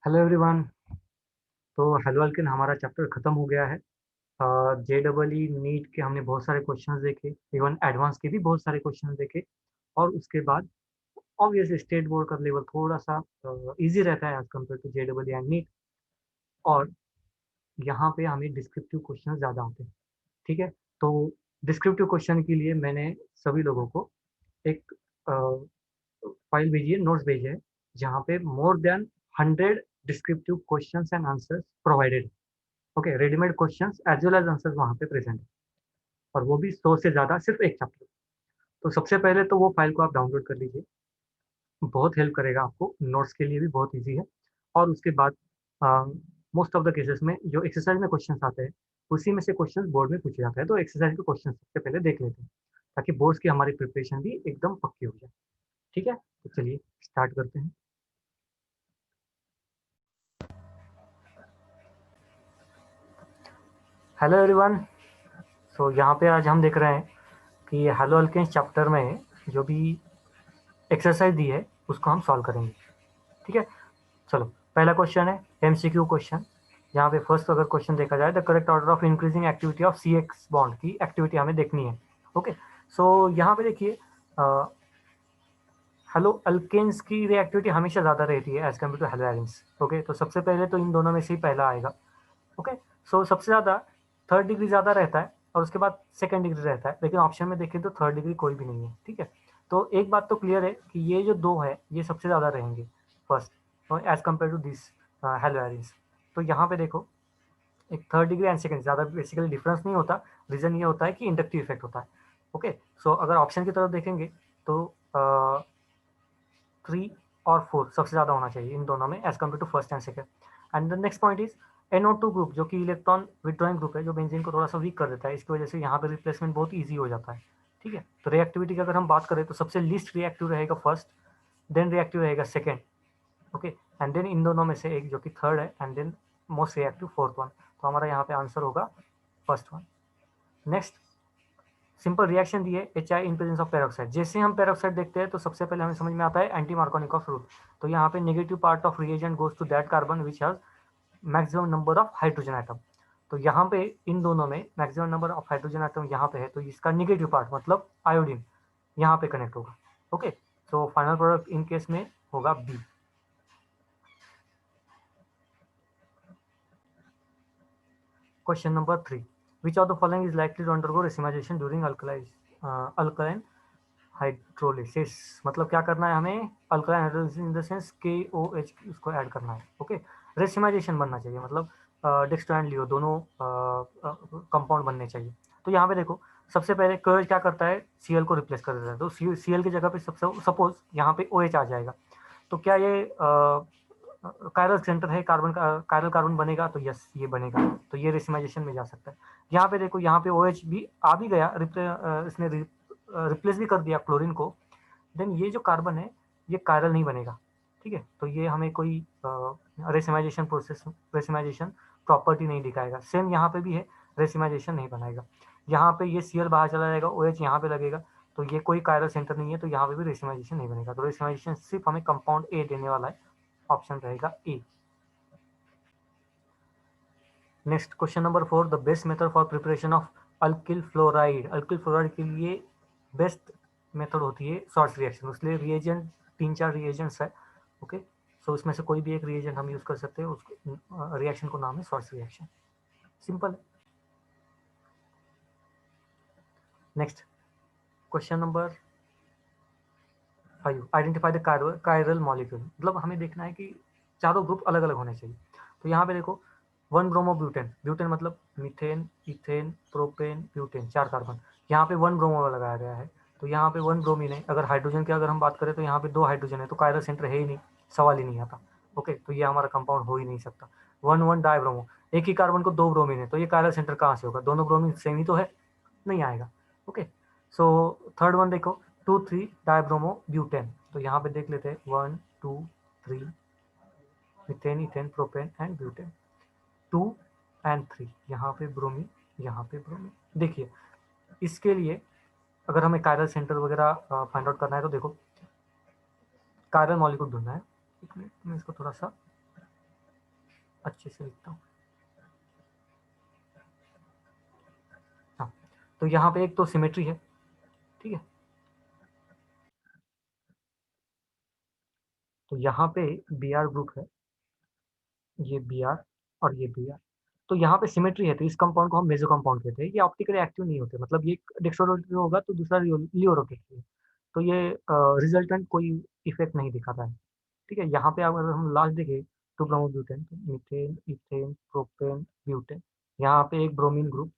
Hello everyone. तो hello alkene हमारा chapter ख़त्म हो गया है। जे डबल ई नीट के हमने बहुत सारे क्वेश्चंस देखे, इवन एडवांस के भी बहुत सारे क्वेश्चंस देखे। और उसके बाद ऑब्वियसली स्टेट बोर्ड का लेवल थोड़ा सा इजी रहता है as compared to J double E and NEET. और यहाँ पे हमें डिस्क्रिप्टिव क्वेश्चन ज़्यादा आते हैं। ठीक है, तो डिस्क्रिप्टिव क्वेश्चन के लिए मैंने सभी लोगों को एक फाइल भेजी है, नोट्स भेजे हैं, जहाँ पे more than 100 descriptive questions and answers provided. Okay, readymade questions as well as answers वहाँ पे प्रेजेंट है, और वो भी 100 से ज़्यादा सिर्फ एक चैप्टर। तो सबसे पहले तो वो फाइल को आप डाउनलोड कर लीजिए, बहुत हेल्प करेगा आपको, नोट्स के लिए भी बहुत ईजी है। और उसके बाद मोस्ट ऑफ द केसेस में जो एक्सरसाइज में क्वेश्चन आते हैं, उसी में से क्वेश्चन बोर्ड में पूछे जाते हैं। तो एक्सरसाइज के क्वेश्चन सबसे पहले देख लेते हैं, ताकि बोर्ड्स की हमारी प्रिपरेशन भी एकदम पक्की हो जाए। ठीक है, तो चलिए स्टार्ट करते हैं। Hello everyone. सो यहाँ पे आज हम देख रहे हैं कि हेलो अल्केन्स चैप्टर में जो भी एक्सरसाइज दी है उसको हम सॉल्व करेंगे। ठीक है, चलो पहला क्वेश्चन है एमसीक्यू क्वेश्चन। यहाँ पे फर्स्ट अगर क्वेश्चन देखा जाए, the correct order of increasing activity of C X bond की एक्टिविटी हमें देखनी है। ओके, सो यहाँ पे देखिए हेलो अल्केन्स की रिएक्टिविटी हमेशा ज़्यादा रहती है as compared to haloarenes. Okay, तो सबसे पहले तो इन दोनों में से ही पहला आएगा। ओके, सो सबसे ज़्यादा थर्ड डिग्री ज़्यादा रहता है, और उसके बाद सेकंड डिग्री रहता है, लेकिन ऑप्शन में देखें तो थर्ड डिग्री कोई भी नहीं है। ठीक है, तो एक बात तो क्लियर है कि ये जो दो है ये सबसे ज़्यादा रहेंगे first, as compared to this haloarenes. तो यहाँ पे देखो, एक थर्ड डिग्री एंड सेकंड ज़्यादा बेसिकली डिफरेंस नहीं होता। रीज़न ये होता है कि इंडक्टिव इफेक्ट होता है। ओके, सो अगर ऑप्शन की तरफ देखेंगे तो 3 और 4 सबसे ज़्यादा होना चाहिए इन दोनों में as compared to first and second. And the next point is NO2 group, जो कि इलेक्ट्रॉन विड्रॉइंग ग्रुप है, जो बेंजीन को थोड़ा सा वीक कर देता है। इसकी वजह से यहाँ पे रिप्लेसमेंट बहुत ईजी हो जाता है। ठीक है, तो रिएक्टिविटी की अगर हम बात करें तो सबसे लीस्ट रिएक्टिव रहेगा फर्स्ट, देन रिएक्टिव रहेगा सेकेंड। ओके, एंड देन इन दोनों में से एक जो कि थर्ड है, and then most reactive fourth one. तो हमारा यहाँ पे आंसर होगा first one. Next, simple reaction दी है HI in presence of peroxide. जैसे हम पेरोक्साइड देखते हैं तो सबसे पहले हमें समझ में आता है एंटी मार्कोनिकॉफ रूल। तो यहाँ पे negative part of reagent goes to that carbon which has maximum number of hydrogen atom. तो यहाँ पे इन दोनों में maximum number of hydrogen atom यहाँ पे है, तो इसका निगेटिव पार्ट मतलब आयोडीन यहाँ पे कनेक्ट होगा। ओके, तो फाइनल प्रोडक्ट इन केस में होगा B. Question number 3, which of the following is likely to undergo racemisation during alkaline hydrolysis. मतलब क्या करना है हमें, alkaline hydrolysis in the sense KOH उसको ऐड करना है। ओके, रेसिमाइजेशन बनना चाहिए, मतलब डेक्स्ट्रो एंड लियो दोनों कंपाउंड बनने चाहिए। तो यहाँ पे देखो, सबसे पहले KOH क्या करता है, Cl को रिप्लेस कर देता है। तो Cl की जगह पे सपोज यहाँ पे OH आ जाएगा, तो क्या ये कायरल सेंटर है, कार्बन का कायरल कार्बन बनेगा, तो यस ये बनेगा। तो ये रेसिमाइजेशन में जा सकता है। यहाँ पे देखो, यहाँ पे OH भी आ भी गया, इसने रिप्लेस भी कर दिया क्लोरीन को, देन ये जो कार्बन है ये कायरल नहीं बनेगा। ठीक है, तो ये हमें कोई रेसिमाइजेशन प्रोसेस, रेसिमाइजेशन प्रॉपर्टी नहीं दिखाएगा। सेम यहाँ पे भी है, रेसिमाइजेशन नहीं बनाएगा। यहाँ पे ये Cl बाहर चला जाएगा, OH यहाँ पे लगेगा, तो ये कोई कायरल सेंटर नहीं है, तो यहाँ पे भी रेसिमाइजेशन नहीं बनेगा। तो रेसिमाइजेशन सिर्फ हमें कंपाउंड ए देने वाला है, ऑप्शन रहेगा A. Next question number 4, the best method for preparation of alkyl fluoride. Alkyl fluoride के लिए बेस्ट मेथड होती है शॉर्ट्स रिएक्शन। उसके लिए रिएजेंट 3-4 रिएजेंट्स है। ओके, सो उसमें से कोई भी एक रिएजेंट हम यूज कर सकते हैं, उसको रिएक्शन को नाम है शॉर्ट्स रिएक्शन, सिंपल है। Next question number 5, identify the chiral molecule. मतलब हमें देखना है कि चारों ग्रुप अलग अलग होने चाहिए। तो यहाँ पे देखो, 1 ब्रोमो ब्यूटेन, ब्यूटेन मतलब methane, ethane, propane, butane, 4 carbon. यहाँ पे 1 ब्रोमो लगाया गया है, तो यहाँ पे 1 ब्रोमीन है। अगर हाइड्रोजन की अगर हम बात करें तो यहाँ पे 2 हाइड्रोजन है, तो कायरल सेंटर है ही नहीं, सवाल ही नहीं आता। ओके, तो ये हमारा कंपाउंड हो ही नहीं सकता। 1 डाइब्रोमो, एक ही कार्बन को 2 ब्रोमीन है, तो ये कायरल सेंटर कहाँ से होगा, दोनों ब्रोमीन सेम ही तो है, नहीं आएगा। ओके, सो थर्ड वन देखो, 2,3 डाइब्रोमो ब्यूटेन। तो यहाँ पे देख लेते हैं 1 2 3 methane, ethane, propane and butane. 2 and 3 यहाँ पे ब्रोमीन, यहाँ पे ब्रोमीन। देखिए, इसके लिए अगर हमें कायरल सेंटर वगैरह फाइंड आउट करना है, तो देखो कायरल मॉलिक्यूल ढूंढना है। एक मिनट मैं इसको थोड़ा सा अच्छे से लिखता हूँ। हाँ, तो यहाँ पे एक तो सिमेट्री है, ठीक है। तो यहाँ पे बी आर ग्रुप है, ये बी आर और ये बी आर। तो यहाँ पे सिमेट्री है, तो इस कंपाउंड को हम मेसो कंपाउंड कहते हैं। ये ऑप्टिकली एक्टिव नहीं होते, मतलब ये डेक्सट्रोरोटेटिव होगा तो दूसरा लियो रोटेटिव है, तो ये रिजल्टेंट कोई इफेक्ट नहीं दिखाता है, ठीक है। यहाँ पे अगर हम लास्ट देखें तो ब्रोमोब्यूटेन, तो मीथेन, इथेन, प्रोपेन, ब्यूटेन, यहाँ पे एक ब्रोमीन ग्रुप,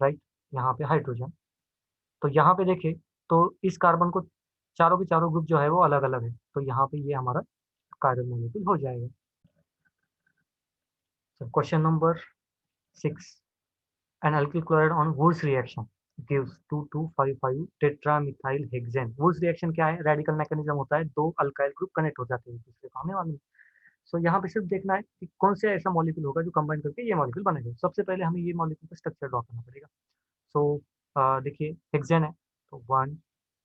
राइट, यहाँ पे हाइड्रोजन। तो यहाँ पे देखें तो इस कार्बन को चारों के चारों ग्रुप जो है वो अलग अलग है, तो यहाँ पे ये हमारा कार्बन मॉलिक्यूल हो जाएगा। Question number 6, an alkyl chloride on Wolff's reaction gives 2255 tetramethyl hexane। Wolff's reaction क्या है? रेडिकल मैकेनिज्म होता है, दो अल्काइल ग्रुप कनेक्ट हो जाते हैं एक दूसरे को, हमें मालूम है। सो यहाँ पे सिर्फ देखना है कि कौन से ऐसा मॉलिक्यूल होगा जो कंबाइन करके ये मॉलिक्यूल बनेगा। सबसे पहले हमें ये मॉलिक्यूल का स्ट्रक्चर ड्रॉ करना पड़ेगा। सो देखिए हेक्सेन है, तो 1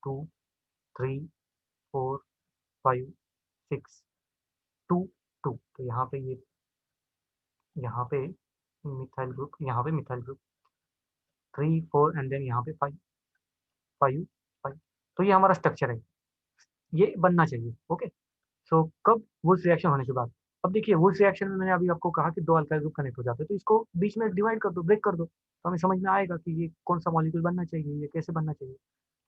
2 3 4 5 6 2 2, तो यहाँ पे मिथाइल ग्रुप, यहाँ पे मिथाइल ग्रुप 3 4 एंड देन यहाँ पे 5 5 5। तो ये हमारा स्ट्रक्चर है, ये बनना चाहिए, ओके। सो कब वुड्स रिएक्शन होने के बाद, अब देखिए वुड्स रिएक्शन में मैंने अभी आपको कहा कि दो अल्काइल ग्रुप कनेक्ट हो जाते हैं, तो इसको बीच में डिवाइड कर दो, ब्रेक कर दो, तो हमें समझ में आएगा कि ये कौन सा मॉलिक्यूल बनना चाहिए, ये कैसे बनना चाहिए।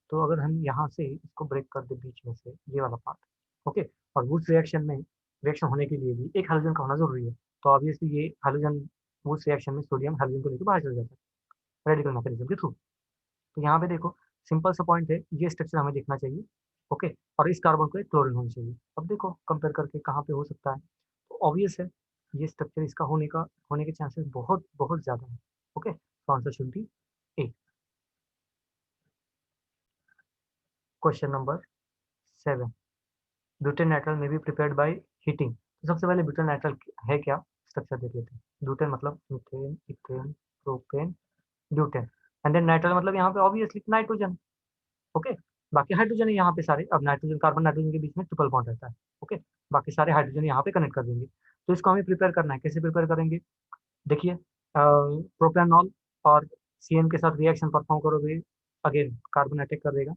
तो अगर हम यहाँ से इसको ब्रेक कर दे बीच में से, ये वाला पार्ट, ओके। और वुड्स रिएक्शन में रिएक्शन होने के लिए भी एक हाइड्रोजन का होना जरूरी है, तो ऑब्वियसली ये हाइड्रोजन वुड्स रिएक्शन में सोडियम हाइड्रोजन को लेकर बाहर चल जाता है रेडिकल मैकेनिज्म के थ्रू। तो यहाँ पे देखो सिंपल सा पॉइंट है, ये स्ट्रक्चर हमें देखना चाहिए, ओके। और इस कार्बन को एक क्लोरीन होनी चाहिए। अब देखो कंपेयर करके कहाँ पे हो सकता है, तो ऑब्वियस है ये स्ट्रक्चर इसका होने के चांसेस बहुत बहुत ज़्यादा है, ओके। तो answer should be A. Question number 7, butane nitrile में बी प्रिपेयर्ड बाय हीटिंग। तो सबसे पहले ब्यूटेन नाइट्राइल है क्या, स्ट्रक्चर देख लेते हैं। ब्यूटेन मतलब methane, ethane, propane, butane, and then nitrile मतलब यहाँ पे ऑब्वियसली नाइट्रोजन, ओके। बाकी हाइड्रोजन है यहाँ पे सारे, अब नाइट्रोजन कार्बन नाइट्रोजन के बीच में ट्रिपल बॉन्ड रहता है, ओके। बाकी सारे हाइड्रोजन यहाँ पे कनेक्ट कर देंगे। तो इसको हमें प्रिपेयर करना है, कैसे प्रिपेयर करेंगे, देखिए प्रोपेनॉल और CN के साथ रिएक्शन परफॉर्म करोगे, अगेन कार्बन अटैक कर देगा,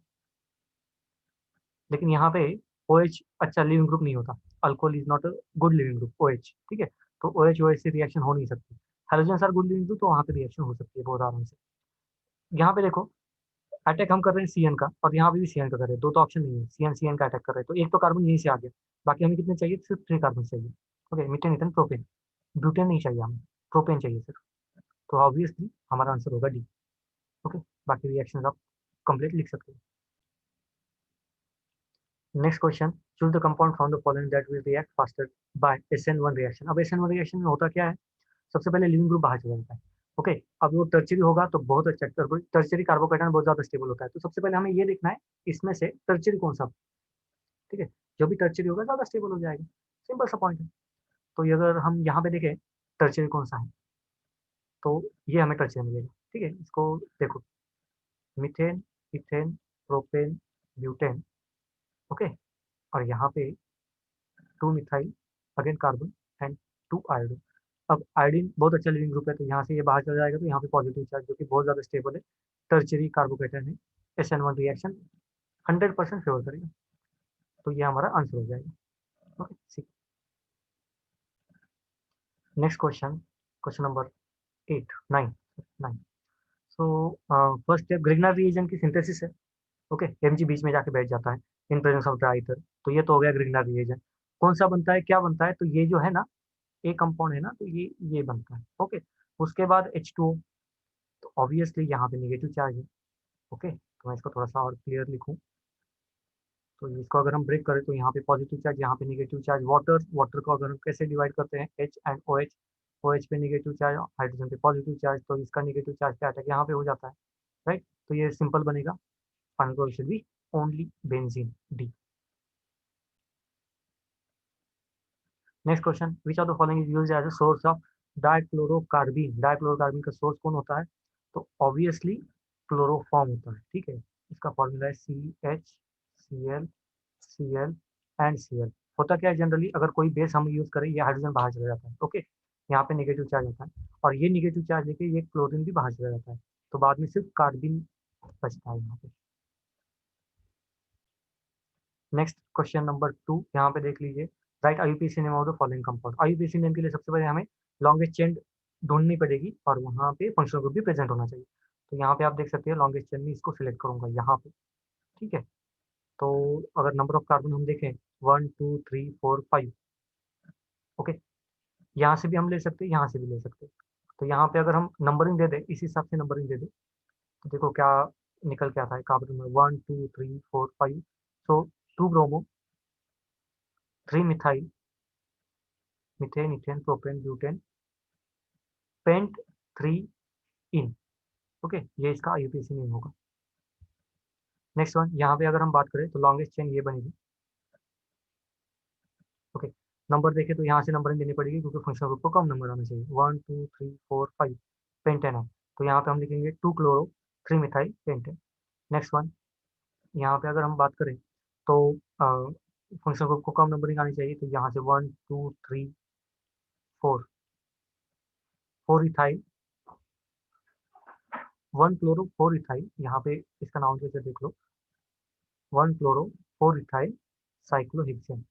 लेकिन यहाँ पे OH अच्छा लिविंग ग्रुप नहीं होता, alcohol is not a good leaving group, OH, ठीक है। तो OH से रिएक्शन हो नहीं सकती। Hydrogen sir good leaving group, तो वहाँ पे रिएक्शन हो सकती है बहुत आराम से। यहाँ पे देखो अटैक हम कर रहे हैं CN का, और यहाँ पे भी CN का कर रहे हैं, दो तो ऑप्शन नहीं है, CN का अटैक कर रहे हैं, तो एक तो कार्बन यहीं से आ गया। बाकी हमें कितने चाहिए, सिर्फ 3 कार्बन चाहिए, okay. Methane, ethane, propane, butane नहीं चाहिए हमें, प्रोपेन चाहिए सिर्फ। तो ऑब्वियसली हमारा आंसर होगा डी, ओके। बाकी रिएक्शन आप कंप्लीट लिख सकते हैं। Next question, choose the compound from the following that will react faster by SN1 reaction. अब SN1 रिएक्शन में होता क्या है, सबसे पहले लिविंग ग्रुप बाहर चला जाता है, ओके। अब वो टर्चरी होगा तो बहुत अच्छा, टर्चरी कार्बोकेटायन बहुत ज्यादा स्टेबल होता है, तो सबसे पहले हमें ये देखना है इसमें से टर्चरी कौन सा, ठीक है। जो भी टर्चरी होगा ज्यादा स्टेबल हो जाएगा, सिंपल सा पॉइंट है। तो ये अगर हम यहाँ पे देखें टर्चरी कौन सा है, तो ये हमें टर्चरी मिलेगा, ठीक है। इसको देखो, methane, ethane, propane, butane, okay. और यहाँ पे 2 methyl, again carbon, and 2 iodine. अब आयोडीन बहुत अच्छा लिविंग ग्रुप है, तो यहाँ से ये बाहर चला जाएगा, तो यहाँ पे पॉजिटिव चार्ज जो कि बहुत ज्यादा स्टेबल है, टर्चरी कार्बोकेटायन है, SN1 रिएक्शन 100% फेवर करेगा, तो ये हमारा आंसर हो जाएगा, okay. Next question, question number 8 9 9। So first step Grignard reagent की सिंथेसिस है, ओके। Mg बीच में जाके बैठ जाता है in presence of dry ether, तो ये तो हो गया ग्रिग्नर रिएजन। कौन सा बनता है, क्या बनता है, तो ये जो है ना, ए कंपाउंड है ना, तो ये बनता है, ओके। उसके बाद H2O, तो ऑब्वियसली यहाँ पे निगेटिव चार्ज है, ओके। तो मैं इसको थोड़ा सा और क्लियर लिखूँ, तो इसको अगर हम ब्रेक करें तो यहाँ पे पॉजिटिव चार्ज, यहाँ पे निगेटिव चार्ज। वाटर, वाटर को अगर हम कैसे डिवाइड करते हैं, H एंड OH, OH पे निगेटिव चार्ज, हाइड्रोजन पे पॉजिटिव चार्ज, तो इसका निगेटिव चार्ज पे अटैक यहाँ पे हो जाता है, राइट। तो ये सिंपल बनेगा, फाइनल सॉल्यूशन भी only benzene, D. Next question, which of the following is used as a source of dichlorocarbene. Dichlorocarbene का सोर्स कौन होता है, तो ऑब्वियसली क्लोरोफॉर्म होता है, ठीक है। इसका फॉर्मूला है CH, Cl, Cl and Cl, होता क्या है जनरली, अगर कोई बेस हम यूज करें, ये हाइड्रोजन बाहर चला जाता है, ओके, यहाँ पे नेगेटिव चार्ज होता है, और ये नेगेटिव चार्ज लेके ये क्लोरीन भी बाहर चला जाता है, तो बाद में सिर्फ कार्बन बचता है यहाँ पे। नेक्स्ट क्वेश्चन नंबर 2, यहाँ पे देख लीजिए, right IUPAC name of the following compound. IUPAC name के लिए सबसे पहले हमें लॉन्गेस्ट चेन ढूंढनी पड़ेगी और वहाँ पे फंक्शनल ग्रुप भी प्रेजेंट होना चाहिए। तो यहाँ पे आप देख सकते हैं लॉन्गेस्ट चेन में इसको सिलेक्ट करूंगा यहाँ पे, ठीक है। तो अगर नंबर ऑफ कार्बन हम देखें 1 2 3 4 5, ओके, यहाँ से भी हम ले सकते हैं, यहाँ से भी ले सकते हैं। तो यहाँ पे अगर हम नंबरिंग दे दें, इस हिसाब से नंबरिंग दे दें, तो देखो क्या निकल के आता है कार्बन में, 1 2 3 4 5। So 2 bromo, 3 methyl, methane, ethane, propane, butane, pent, 3 ene, okay, ये इसका आईयूपीएसी नेम होगा। नेक्स्ट वन, यहाँ पे अगर हम बात करें तो लॉन्गेस्ट चेन ये बनेगी, ओके। नंबर देखें तो यहाँ से नंबरिंग देनी पड़ेगी क्योंकि फंक्शनल ग्रुप को कम नंबर आना चाहिए, 1 2 3 4 5, पेंटेन है, तो यहाँ पे हम लिखेंगे 2 chloro, 3 methyl, pentane. Next one, यहाँ पे अगर हम बात करें तो फंक्शनल ग्रुप को कम नंबरिंग आनी चाहिए, तो यहाँ से 1 2 3 4, 4 इथाइल, 1 क्लोरो, 4 इथाइल, यहाँ पे इसका नाम जैसे देख लो, 1 chloro, 4 ethyl, cyclohexane,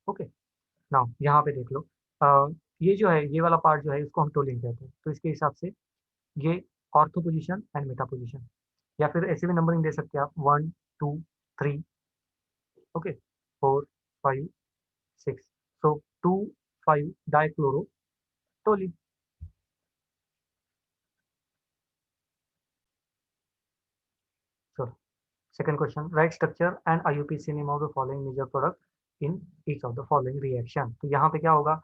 okay. Now यहाँ पे देख लो, ये जो है, ये वाला पार्ट जो है इसको हम टोलिन कहते हैं, तो इसके हिसाब से ये ortho position and Meta position, या फिर ऐसे भी नंबरिंग दे सकते हैं आप, 1 2 3, okay, 4 5 6, so 2 5 dichloro toluene. Second question, write structure and IUPAC name of the following major product in each of the following reaction. तो यहाँ पे क्या होगा,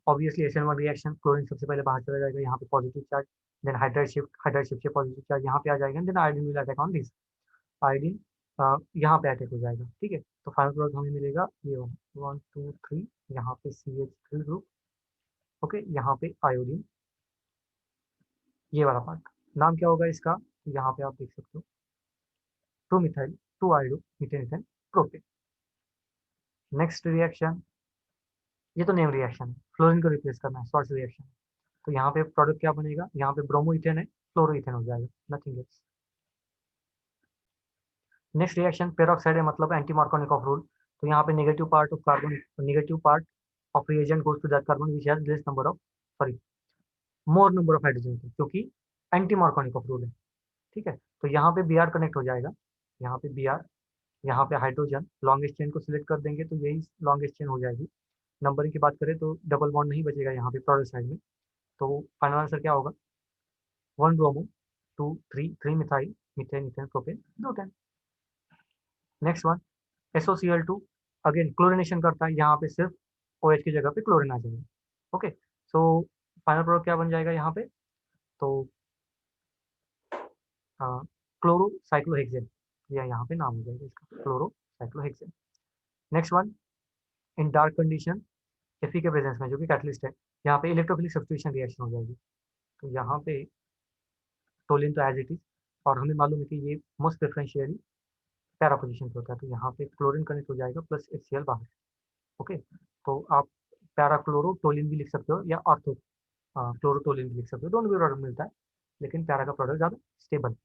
ऑब्वियसली SN1 रिएक्शन, क्लोरीन सबसे पहले बाहर चला जाएगा, यहाँ पे positive charge, then hydride shift से पॉजिटिव चार्ज यहाँ पे आ जाएगा, then iodine will attack on this, iodine यहाँ पे अटैक हो जाएगा, ठीक है। तो फाइनल प्रोडक्ट हमें मिलेगा ये वाला 1 2 3, यहाँ पे CH3 ग्रुप, ओके, यहाँ पे आयोडीन, ये वाला पार्ट, नाम क्या होगा इसका, यहाँ पे आप देख सकते हो, 2 methyl, 2 iodo, methane, ethane, propane. Next reaction, ये तो नेम रिएक्शन है, फ्लोरीन को रिप्लेस करना है, शॉर्ट रिएक्शन। तो यहाँ पे प्रोडक्ट क्या बनेगा, यहाँ पे ब्रोमो इथेन है, फ्लोरो इथेन हो जाएगा, nothing else. Next reaction peroxide है, मतलब एंटी मार्कोनिकॉफ रूल। तो यहाँ पे negative part of carbon, negative part of reagent goes to that carbon which has less number of, sorry, more number of hydrogen, क्योंकि anti Markovnikov rule है, ठीक है। तो यहाँ पे Br कनेक्ट हो जाएगा, यहाँ पे Br, यहाँ पे हाइड्रोजन, लॉन्गेस्ट चेन को सिलेक्ट कर देंगे तो यही लॉन्गेस्ट चेन हो जाएगी। नंबरिंग की बात करें तो डबल बॉन्ड नहीं बचेगा यहाँ पे प्रोडक्ट साइड में, तो फाइनल आंसर क्या होगा, 1 bromo, 2 3 methyl, methane, ethane, propane, butane. Next one, SOCl2, again chlorination करता है, यहाँ पे सिर्फ OH की जगह पे क्लोरीन आ जाएगा, ओके। सो फाइनल प्रोडक्ट क्या बन जाएगा यहाँ पे, तो क्लोरोसाइक्लोहेक्सेन, यह यहाँ पे नाम हो जाएगा इसका, chlorocyclohexane. Next one, in dark condition Fe के प्रेजेंस में, जो कि कैटलिस्ट है, यहाँ पे इलेक्ट्रोफिलिक सब्स्टिट्यूशन रिएक्शन हो जाएगी, तो यहाँ पे टोलिन तो एज इट इज, और हमें मालूम है कि ये मोस्ट प्रेफरेंशियली पैरा पोजिशन पे होता है, तो यहाँ पे क्लोरीन कनेक्ट हो जाएगा प्लस HCl बाहर, ओके। तो आप पैरा क्लोरो टोलिन भी लिख सकते हो या ऑर्थो क्लोरोटोलिन भी लिख सकते हो, दोनों भी प्रोडक्ट मिलता है, लेकिन पैरा का प्रोडक्ट ज़्यादा stable.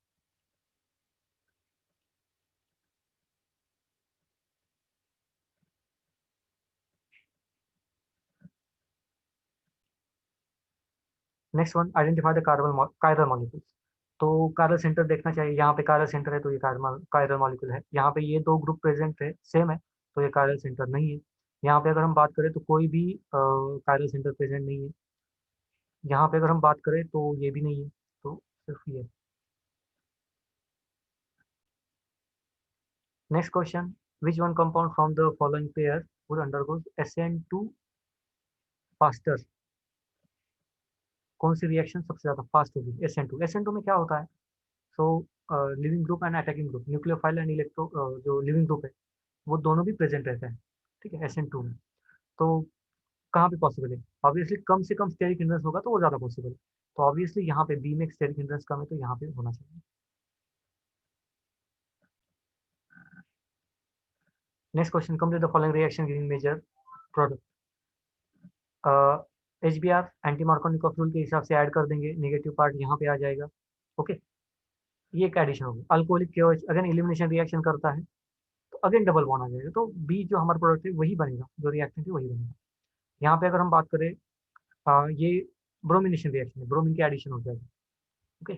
Next one, identify the chiral molecules. तो कायरल सेंटर देखना चाहिए, यहाँ पे कायरल सेंटर है तो ये कायरल मॉलिक्यूल है, यहाँ पे ये दो ग्रुप प्रेजेंट है, सेम है, तो ये कायरल सेंटर नहीं है। यहाँ पे अगर हम बात करें तो कोई भी कायरल सेंटर प्रेजेंट नहीं है, यहाँ पे अगर हम बात करें तो ये भी नहीं है, तो सिर्फ ये। Next question, which one compound from the following pair would undergo SN2 faster. कौन सी रिएक्शन सबसे ज्यादा फास्ट होगी, SN2 में क्या होता है, so leaving group and attacking group, nucleophile and electro, जो लिविंग ग्रुप है वो दोनों भी प्रेजेंट रहते हैं, ठीक है, SN2 में। तो कहाँ पे पॉसिबल है, ऑब्वियसली कम से कम स्टेरिक हिंड्रेंस होगा तो वो ज़्यादा पॉसिबल है, तो ऑब्वियसली यहाँ पे बी में स्टेरिक हिंड्रेंस कम है, तो यहाँ पे होना चाहिए। Next question, complete the following reaction giving major product. HBr anti Markovnikov rule के हिसाब से ऐड कर देंगे, नेगेटिव पार्ट यहाँ पे आ जाएगा। ओके, ये एक एडिशन होगी। Alcoholic KOH again elimination reaction करता है तो अगेन डबल बॉन्ड आ जाएगा, तो बी जो हमारा प्रोडक्ट है वही बनेगा, जो रिएक्टेंट है वही बनेगा। यहाँ पे अगर हम बात करें ये ब्रोमिनेशन रिएक्शन है, ब्रोमीन की एडिशन हो जाएगी। ओके,